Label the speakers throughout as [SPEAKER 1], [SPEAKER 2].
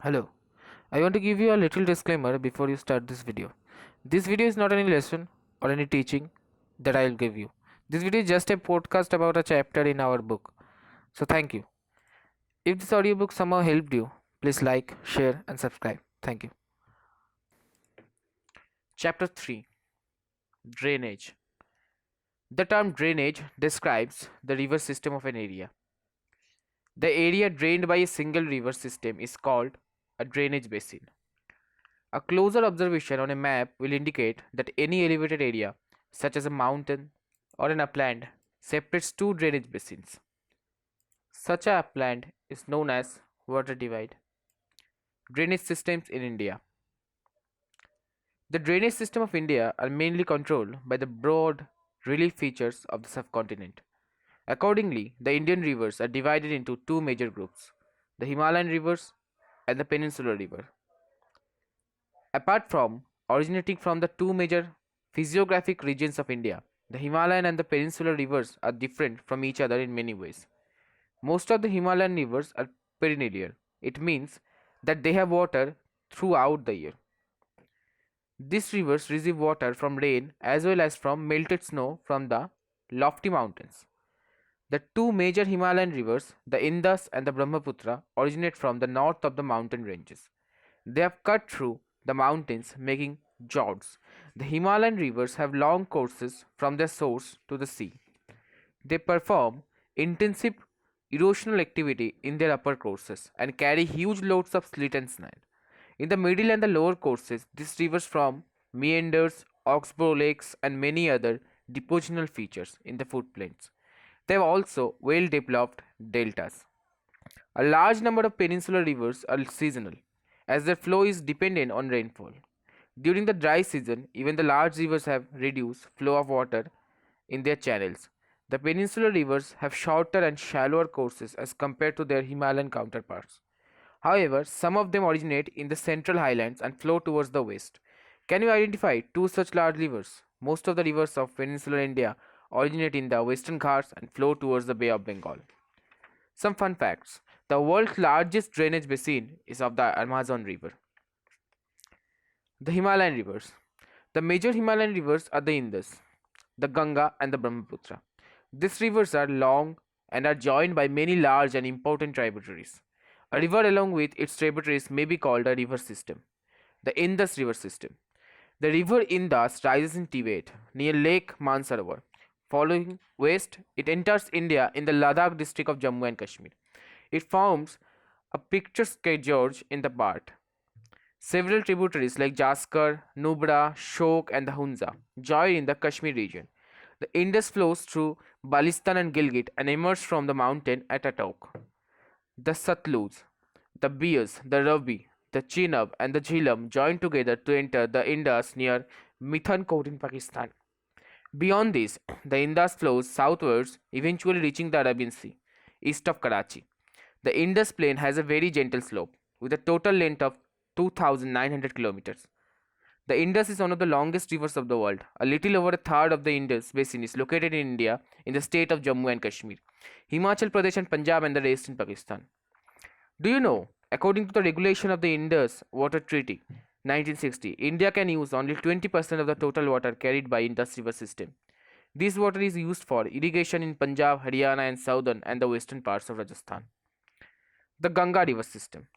[SPEAKER 1] Hello, I want to give you a little disclaimer before you start this video. This video is not any lesson or any teaching that I'll give you. This video is just a podcast about a chapter in our book. So thank you. If this audiobook somehow helped you, please like, share and subscribe. Thank you. Chapter 3: Drainage. The term drainage describes the river system of an area. The area drained by a single river system is called a drainage basin. A closer observation on a map will indicate that any elevated area, such as a mountain or an upland, separates two drainage basins. Such a upland is known as water divide. Drainage systems in India. The drainage system of India are mainly controlled by the broad relief features of the subcontinent. Accordingly, the Indian rivers are divided into two major groups: the Himalayan rivers and the Peninsular river. Apart from originating from the two major physiographic regions of India, the Himalayan and the Peninsular rivers are different from each other in many ways. Most of the Himalayan rivers are perennial. It means that they have water throughout the year. These rivers receive water from rain as well as from melted snow from the lofty mountains. The two major Himalayan rivers, the Indus and the Brahmaputra, originate from the north of the mountain ranges. They have cut through the mountains, making fjords. The Himalayan rivers have long courses from their source to the sea. They perform intensive erosional activity in their upper courses and carry huge loads of sleet and sand. In the middle and the lower courses, these rivers form meanders, oxbow lakes, and many other depositional features in the floodplains. They have also well developed deltas. A large number of peninsular rivers are seasonal, as their flow is dependent on rainfall. During the dry season, even the large rivers have reduced flow of water in their channels. The peninsular rivers have shorter and shallower courses as compared to their Himalayan counterparts. However, some of them originate in the central highlands and flow towards the west. Can you identify two such large rivers? Most of the rivers of peninsular India originate in the western Ghats and flow towards the Bay of Bengal. Some fun facts. The world's largest drainage basin is of the Amazon River. The Himalayan rivers. The major Himalayan rivers are the Indus, the Ganga, and the Brahmaputra. These rivers are long and are joined by many large and important tributaries. A river along with its tributaries may be called a river system. The Indus River System. The river Indus rises in Tibet near Lake Mansarovar. Following west, it enters India in the Ladakh district of Jammu and Kashmir. It forms a picturesque gorge in the part. Several tributaries like Jaskar, Nubra, Shok, and the Hunza join in the Kashmir region. The Indus flows through Balistan and Gilgit and emerges from the mountain at Atok. The Satluj, the Beas, the Ravi, the Chenab, and the Jhelum join together to enter the Indus near Mithankot in Pakistan. Beyond this, the Indus flows southwards, eventually reaching the Arabian Sea, east of Karachi. The Indus plain has a very gentle slope, with a total length of 2,900 kilometers. The Indus is one of the longest rivers of the world. A little over a third of the Indus basin is located in India, in the state of Jammu and Kashmir, Himachal Pradesh and Punjab, and the rest in Pakistan. Do you know, according to the regulation of the Indus Water Treaty 1960, India can use only 20% of the total water carried by Indus river system. This water is used for irrigation in Punjab, Haryana, and southern and the western parts of Rajasthan. The Ganga river system.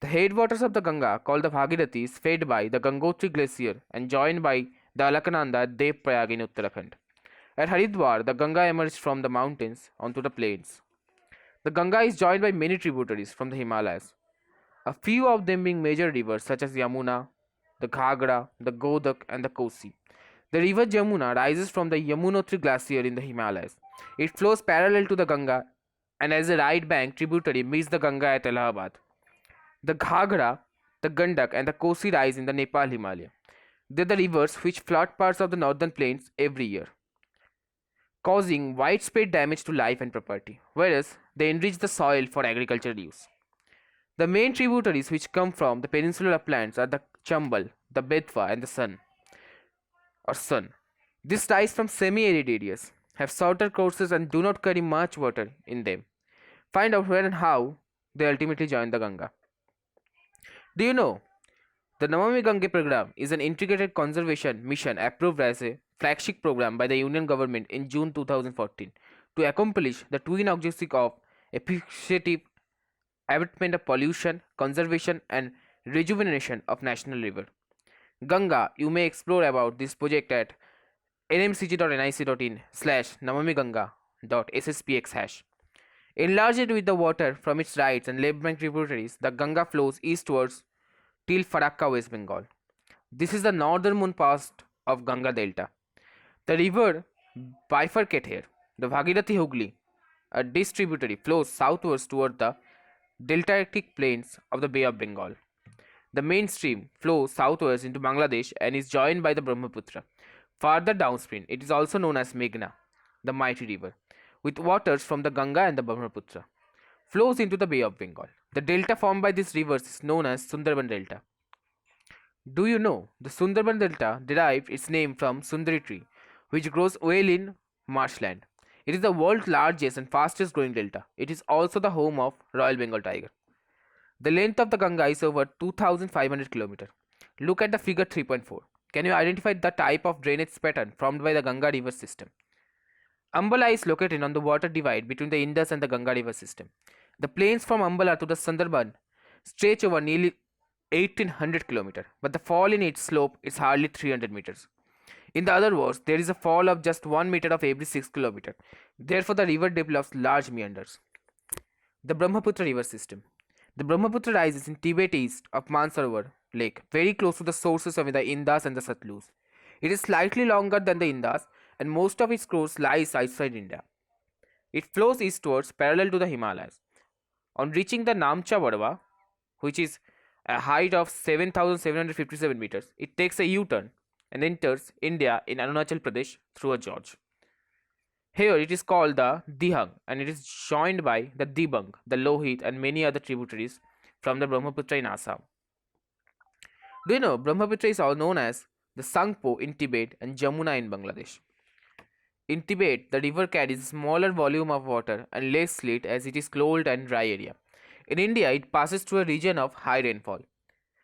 [SPEAKER 1] The headwaters of the Ganga, called the Bhagirathi, is fed by the Gangotri glacier and joined by the Alaknanda at Dev Prayag in Uttarakhand. At Haridwar, the Ganga emerged from the mountains onto the plains. The Ganga is joined by many tributaries from the Himalayas, a few of them being major rivers such as Yamuna, the Ghagra, the Godak, and the Kosi. The river Jamuna rises from the Yamunotri glacier in the Himalayas. It flows parallel to the Ganga and as a right bank tributary meets the Ganga at Allahabad. The Ghagra, the Gandak, and the Kosi rise in the Nepal Himalaya. They are the rivers which flood parts of the northern plains every year, causing widespread damage to life and property, whereas they enrich the soil for agricultural use. The main tributaries which come from the peninsular uplands are the Chambal, the Betwa, and the Sun. These rise from semi-arid areas, have shorter courses, and do not carry much water in them. Find out where and how they ultimately join the Ganga. Do you know the Namami Gange program is an integrated conservation mission approved as a flagship program by the Union government in June 2014 to accomplish the twin objectives of efficient abatement of pollution, conservation, and rejuvenation of national river. Ganga, you may explore about this project at nmcg.nic.in/namamiganga.sspx#. Enlarged with the water from its rights and left bank tributaries, the Ganga flows eastwards till Farakka, West Bengal. This is the northernmost part of Ganga Delta. The river bifurcates here. The Bhagirathi Hooghly, a distributary, flows southwards toward the deltaic plains of the Bay of Bengal. The main stream flows southwards into Bangladesh and is joined by the Brahmaputra. Farther downstream, it is also known as Meghna, the mighty river, with waters from the Ganga and the Brahmaputra, flows into the Bay of Bengal. The delta formed by these rivers is known as Sundarban Delta. Do you know the Sundarban Delta derived its name from Sundari tree, which grows well in marshland. It is the world's largest and fastest growing delta. It is also the home of Royal Bengal tiger. The length of the Ganga is over 2500 km. Look at the figure 3.4. Can you identify the type of drainage pattern formed by the Ganga river system? Ambala is located on the water divide between the Indus and the Ganga river system. The plains from Ambala to the Sundarban stretch over nearly 1800 km, but the fall in its slope is hardly 300 meters. In other words, there is a fall of just 1 meter of every 6 km. Therefore, the river develops large meanders. The Brahmaputra river system. The Brahmaputra rises in Tibet east of Mansarovar lake, very close to the sources of the Indus and the Satluj. It is slightly longer than the Indus, and most of its course lies outside India. It flows eastwards parallel to the Himalayas. On reaching the Namcha Barwa, which is a height of 7,757 meters, it takes a U-turn and enters India in Arunachal Pradesh through a gorge. Here it is called the Dihang and it is joined by the Dibang, the Lohit and many other tributaries from the Brahmaputra in Assam. Do you know Brahmaputra is also known as the Sangpo in Tibet and Jamuna in Bangladesh. In Tibet, the river carries a smaller volume of water and less slit as it is cold and dry area. In India, it passes through a region of high rainfall.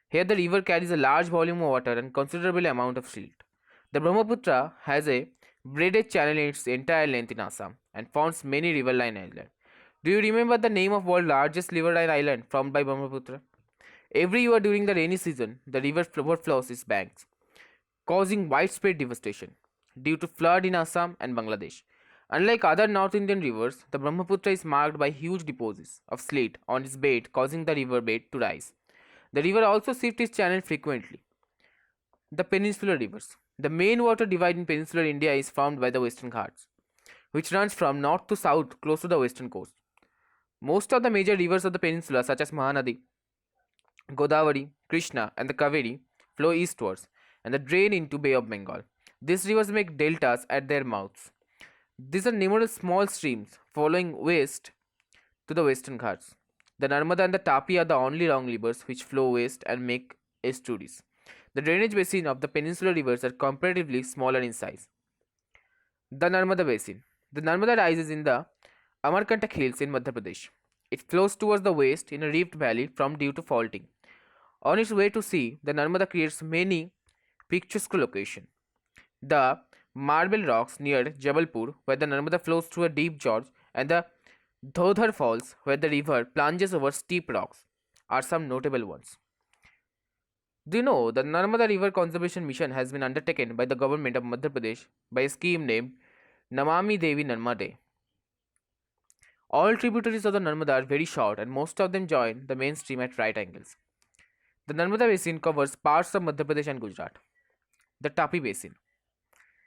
[SPEAKER 1] Here, the river carries a large volume of water and considerable amount of silt. The Brahmaputra has a braided channel in its entire length in Assam and forms many riverine islands. Do you remember the name of world's largest riverine island formed by Brahmaputra? Every year during the rainy season, the river overflows its banks, causing widespread devastation due to flood in Assam and Bangladesh. Unlike other North Indian rivers, the Brahmaputra is marked by huge deposits of slate on its bed, causing the river bed to rise. The river also shifts its channel frequently. The peninsular rivers. The main water divide in peninsular India is formed by the Western Ghats, which runs from north to south close to the western coast. Most of the major rivers of the peninsula, such as Mahanadi, Godavari, Krishna, and the Kaveri, flow eastwards and drain into Bay of Bengal. These rivers make deltas at their mouths. These are numerous small streams following west to the Western Ghats. The Narmada and the Tapi are the only long rivers which flow west and make estuaries. The drainage basin of the peninsular rivers are comparatively smaller in size. The Narmada Basin. The Narmada rises in the Amarkantak Hills in Madhya Pradesh. It flows towards the west in a rift valley from due to faulting. On its way to sea, the Narmada creates many picturesque locations. The Marble Rocks near Jabalpur, where the Narmada flows through a deep gorge, and the Dhodhar Falls, where the river plunges over steep rocks, are some notable ones. Do you know the Narmada River Conservation Mission has been undertaken by the government of Madhya Pradesh by a scheme named Namami Devi Narmade? All tributaries of the Narmada are very short and most of them join the main stream at right angles. The Narmada Basin covers parts of Madhya Pradesh and Gujarat. The Tapi Basin.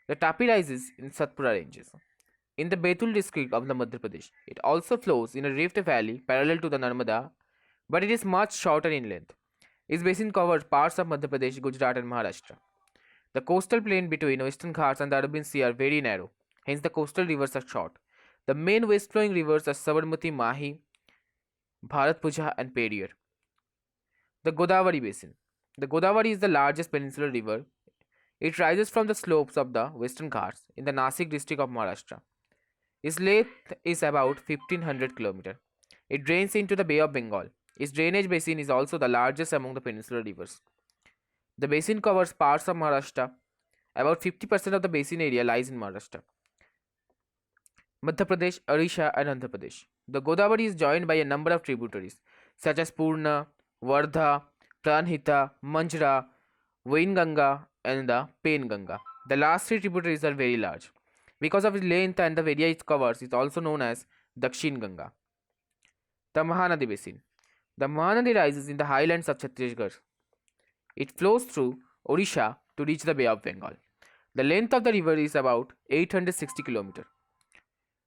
[SPEAKER 1] The Tapi rises in Satpura ranges in the Betul district of the Madhya Pradesh. It also flows in a rift valley parallel to the Narmada, but it is much shorter in length. Its basin covers parts of Madhya Pradesh, Gujarat, and Maharashtra. The coastal plain between Western Ghats and the Arabian Sea are very narrow, hence the coastal rivers are short. The main west flowing rivers are Sabarmati, Mahi, Bharatpuzha, and Periyar. The Godavari Basin. The Godavari is the largest peninsular river. It rises from the slopes of the Western Ghats in the Nasik district of Maharashtra. Its length is about 1500 km. It drains into the Bay of Bengal. Its drainage basin is also the largest among the peninsular rivers. The basin covers parts of Maharashtra. About 50% of the basin area lies in Maharashtra, Madhya Pradesh, Odisha, and Andhra Pradesh. The Godavari is joined by a number of tributaries such as Purna, Vardha, Pranhita, Manjra, Vainganga, and the Penganga. The last three tributaries are very large. Because of its length and the area it covers, it is also known as Dakshin Ganga. The Mahanadi Basin. The Mahanadi rises in the highlands of Chhattisgarh. It flows through Odisha to reach the Bay of Bengal. The length of the river is about 860 km.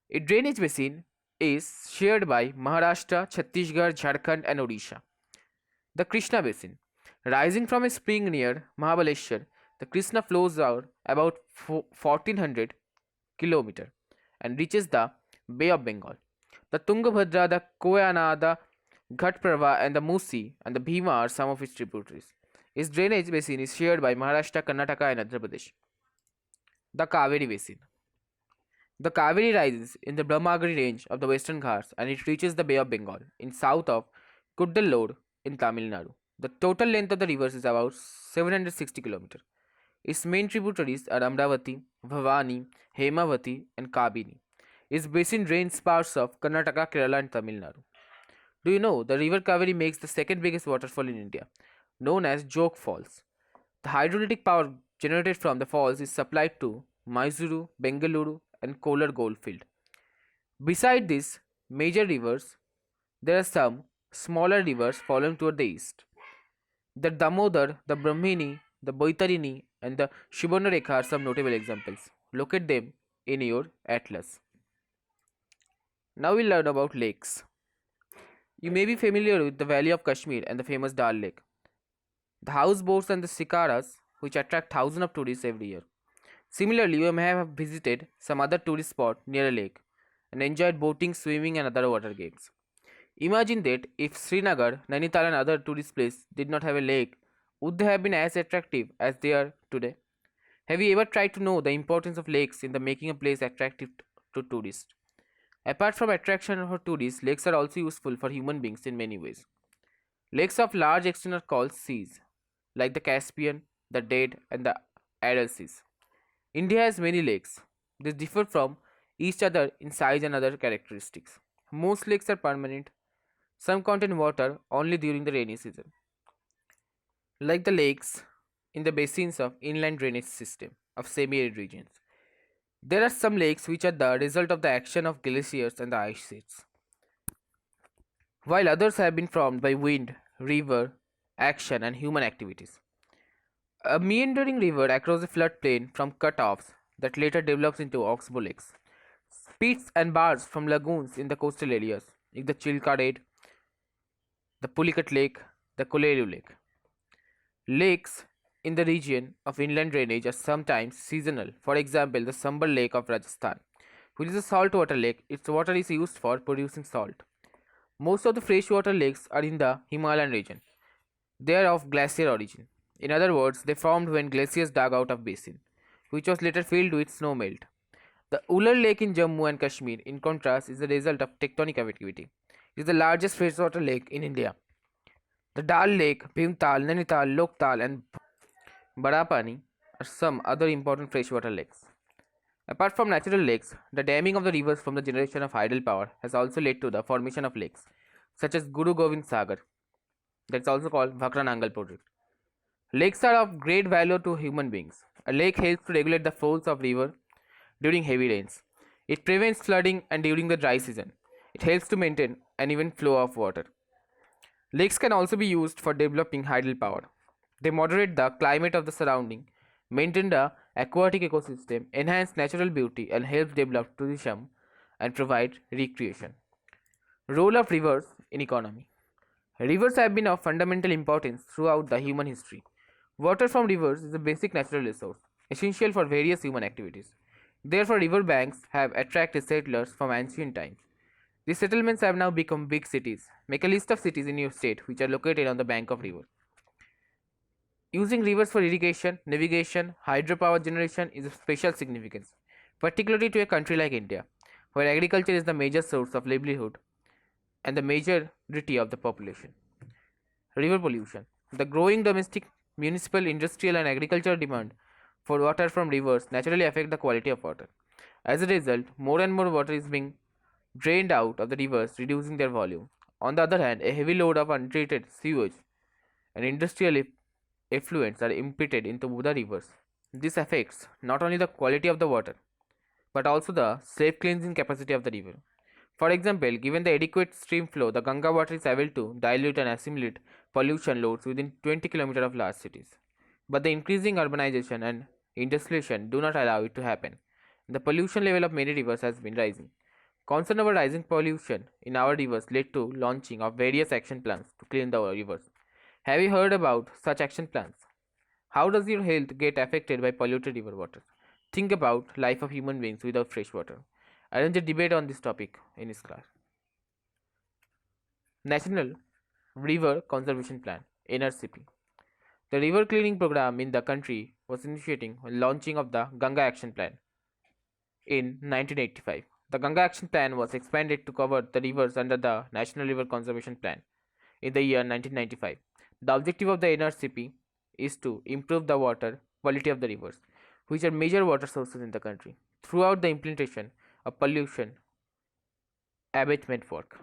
[SPEAKER 1] Its drainage basin is shared by Maharashtra, Chhattisgarh, Jharkhand, and Odisha. The Krishna Basin. Rising from a spring near Mahabaleshwar, the Krishna flows out about 1400 km and reaches the Bay of Bengal. The Tungabhadra, the Koyana, the Ghatprava, and the Musi and the Bhima are some of its tributaries. Its drainage basin is shared by Maharashtra, Karnataka, and Andhra Pradesh. The Kaveri Basin. The Kaveri rises in the Brahmagiri range of the Western Ghats and it reaches the Bay of Bengal in south of Kuddalore in Tamil Nadu. The total length of the rivers is about 760 km. Its main tributaries are Amravati, Bhavani, Hemavati, and Kabini. Its basin drains parts of Karnataka, Kerala, and Tamil Nadu. Do you know the river Kaveri makes the second biggest waterfall in India, known as Jog Falls? The hydroelectric power generated from the falls is supplied to Mysuru, Bengaluru, and Kolar Goldfield. Beside these major rivers, there are some smaller rivers flowing toward the east. The Damodar, the Brahmini, the Baitarini, and the Shubharnarekha are some notable examples. Locate them in your atlas. Now we'll learn about lakes. You may be familiar with the Valley of Kashmir and the famous Dal Lake. The houseboats and the shikaras, which attract thousands of tourists every year. Similarly, you may have visited some other tourist spot near a lake and enjoyed boating, swimming, and other water games. Imagine that if Srinagar, Nainital, and other tourist places did not have a lake, would they have been as attractive as they are today? Have you ever tried to know the importance of lakes in the making a place attractive to tourists? Apart from attraction for tourists, lakes are also useful for human beings in many ways. Lakes of large extent are called seas, like the Caspian, the Dead, and the Aral seas. India has many lakes. They differ from each other in size and other characteristics. Most lakes are permanent. Some contain water only during the rainy season. Like the lakes in the basins of inland drainage system of semi-arid regions. There are some lakes which are the result of the action of glaciers and the ice sheets, while others have been formed by wind, river, action, and human activities. A meandering river across a floodplain from cutoffs that later develops into oxbow lakes. Spits and bars from lagoons in the coastal areas, like the Chilka Lake, the Pulicat Lake, the Kolelu Lake. Lakes in the region of inland drainage are sometimes seasonal. For example, the Sambal Lake of Rajasthan, which is a saltwater lake. Its water is used for producing salt. Most of the freshwater lakes are in the Himalayan region. They are of glacier origin. In other words, they formed when glaciers dug out of basin, which was later filled with snow melt. The Ular Lake in Jammu and Kashmir, in contrast, is the result of tectonic activity. It is the largest freshwater lake in India. The Dal Lake, Bhimtal, Nainital, Loktal, and Barapani are some other important freshwater lakes. Apart from natural lakes, the damming of the rivers from the generation of hydel power has also led to the formation of lakes, such as Guru Govind Sagar, that's also called Bhakranangal project. Lakes are of great value to human beings. A lake helps to regulate the flows of river during heavy rains. It prevents flooding and during the dry season. It helps to maintain an even flow of water. Lakes can also be used for developing hydel power. They moderate the climate of the surrounding, maintain the aquatic ecosystem, enhance natural beauty, and help develop tourism and provide recreation. Role of rivers in economy. Rivers have been of fundamental importance throughout the human history. Water from rivers is a basic natural resource, essential for various human activities. Therefore, river banks have attracted settlers from ancient times. These settlements have now become big cities. Make a list of cities in your state which are located on the bank of river. Using rivers for irrigation, navigation, hydropower generation is of special significance, particularly to a country like India, where agriculture is the major source of livelihood. and the majority of the population. River pollution. The growing domestic, municipal, industrial, and agricultural demand for water from rivers naturally affect the quality of water. As a result, more and more water is being drained out of the rivers, reducing their volume. On the other hand, a heavy load of untreated sewage and industrial effluents are impeted into the rivers. This affects not only the quality of the water but also the self cleansing capacity of the river. For example, given the adequate stream flow, the Ganga water is able to dilute and assimilate pollution loads within 20 km of large cities. But the increasing urbanization and industrialization do not allow it to happen. The pollution level of many rivers has been rising. Concern over rising pollution in our rivers led to launching of various action plans to clean the rivers. Have you heard about such action plans? How does your health get affected by polluted river water? Think about life of human beings without fresh water. Arrange a debate on this topic in his class. National River Conservation Plan (NRCP). The river cleaning program in the country was initiating when launching of the Ganga Action Plan in 1985. The Ganga Action Plan was expanded to cover the rivers under the National River Conservation Plan in the year 1995. The objective of the NRCP is to improve the water quality of the rivers, which are major water sources in the country, throughout the implementation of pollution abatement work.